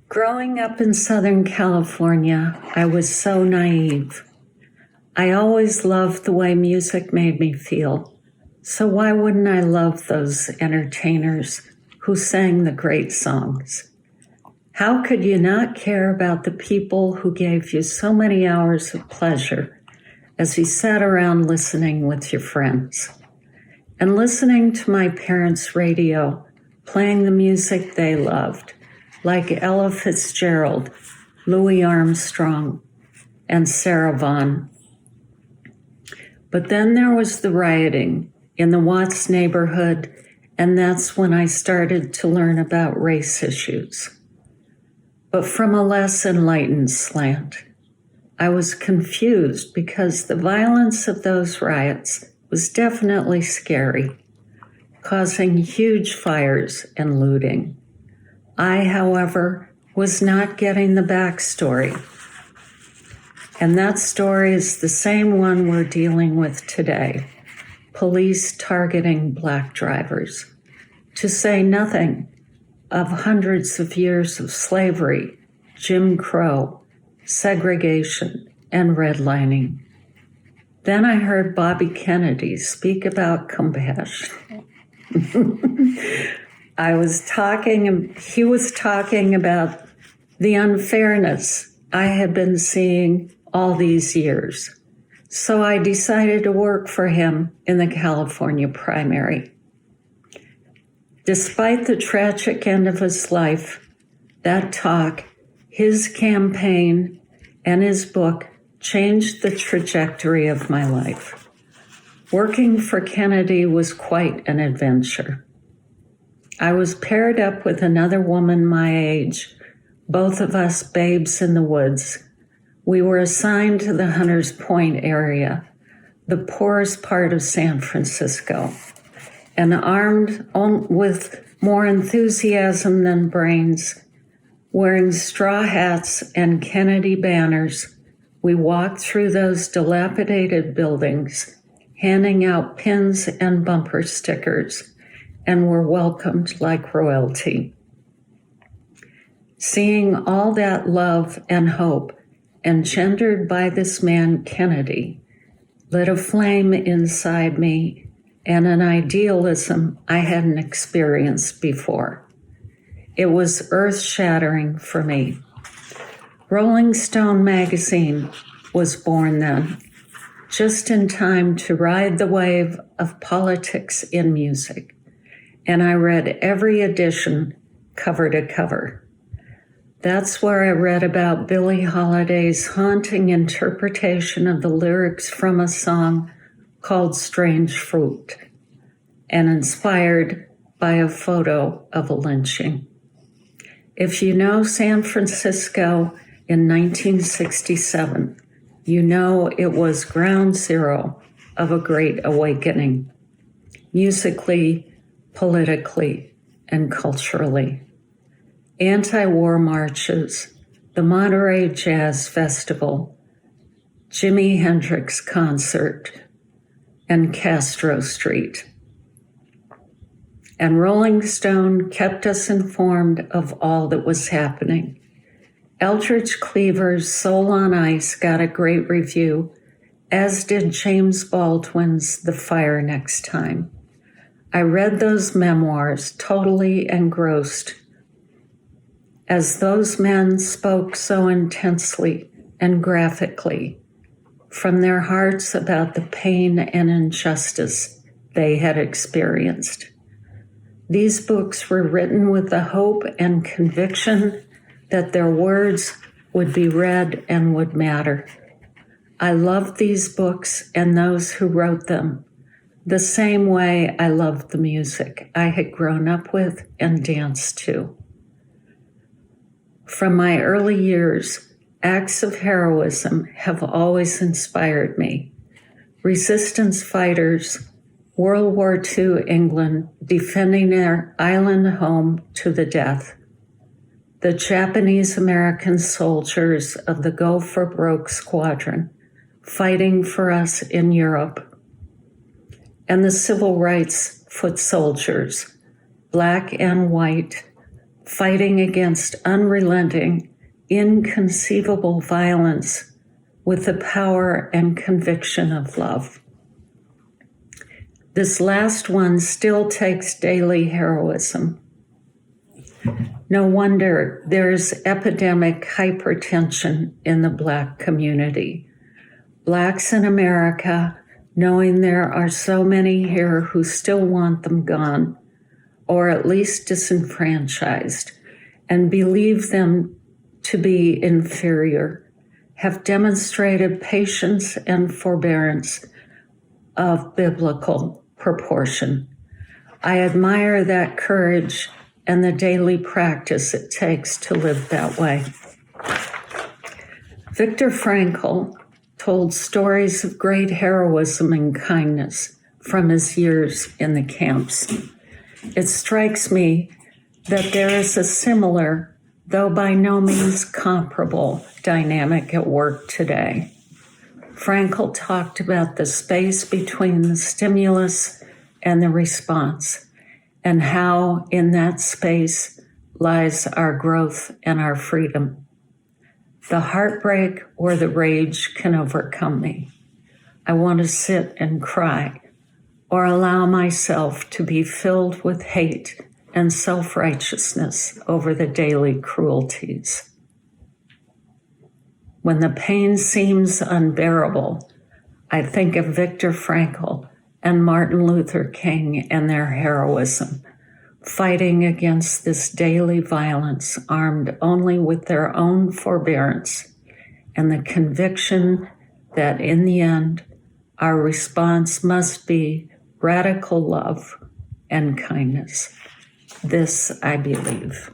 Growing up in Southern California, I was so naive. I always loved the way music made me feel. So why wouldn't I love those entertainers who sang the great songs? How could you not care about the people who gave you so many hours of pleasure as you sat around listening with your friends? And listening to my parents' radio, playing the music they loved, like Ella Fitzgerald, Louis Armstrong, and Sarah Vaughan. But then there was the rioting in the Watts neighborhood, and that's when I started to learn about race issues. But from a less enlightened slant. I was confused because the violence of those riots was definitely scary, causing huge fires and looting. I, however, was not getting the backstory. And that story is the same one we're dealing with today, police targeting Black drivers, to say nothing of hundreds of years of slavery, Jim Crow, segregation, and redlining. Then I heard Bobby Kennedy speak about compassion. He was talking about the unfairness I had been seeing all these years. So I decided to work for him in the California primary. Despite the tragic end of his life, that talk, his campaign, and his book changed the trajectory of my life. Working for Kennedy was quite an adventure. I was paired up with another woman my age, both of us babes in the woods. We were assigned to the Hunters Point area, the poorest part of San Francisco, and armed with more enthusiasm than brains, wearing straw hats and Kennedy banners, we walked through those dilapidated buildings, handing out pins and bumper stickers, and were welcomed like royalty. Seeing all that love and hope engendered by this man, Kennedy, lit a flame inside me and an idealism I hadn't experienced before. It was earth-shattering for me. Rolling Stone magazine was born then, just in time to ride the wave of politics in music, and I read every edition cover to cover. That's where I read about Billie Holiday's haunting interpretation of the lyrics from a song called Strange Fruit, and inspired by a photo of a lynching. If you know San Francisco in 1967, you know it was ground zero of a great awakening, musically, politically, and culturally. Anti-war marches, the Monterey Jazz Festival, Jimi Hendrix concert, and Castro Street. And Rolling Stone kept us informed of all that was happening. Eldridge Cleaver's Soul on Ice got a great review, as did James Baldwin's The Fire Next Time. I read those memoirs totally engrossed, as those men spoke so intensely and graphically from their hearts about the pain and injustice they had experienced. These books were written with the hope and conviction that their words would be read and would matter. I loved these books and those who wrote them the same way I loved the music I had grown up with and danced to. From my early years, acts of heroism have always inspired me. Resistance fighters, World War II England defending their island home to the death. The Japanese-American soldiers of the Go for Broke Squadron fighting for us in Europe. And the civil rights foot soldiers, black and white, fighting against unrelenting, inconceivable violence with the power and conviction of love. This last one still takes daily heroism. No wonder there's epidemic hypertension in the Black community. Blacks in America, knowing there are so many here who still want them gone, or at least disenfranchised, and believe them to be inferior, have demonstrated patience and forbearance of biblical proportion. I admire that courage and the daily practice it takes to live that way. Viktor Frankl told stories of great heroism and kindness from his years in the camps. It strikes me that there is a similar, though by no means comparable, dynamic at work today. Frankl talked about the space between the stimulus and the response, and how in that space lies our growth and our freedom. The heartbreak or the rage can overcome me. I want to sit and cry, or allow myself to be filled with hate and self-righteousness over the daily cruelties. When the pain seems unbearable, I think of Viktor Frankl and Martin Luther King and their heroism, fighting against this daily violence, armed only with their own forbearance and the conviction that in the end, our response must be radical love and kindness. This I believe.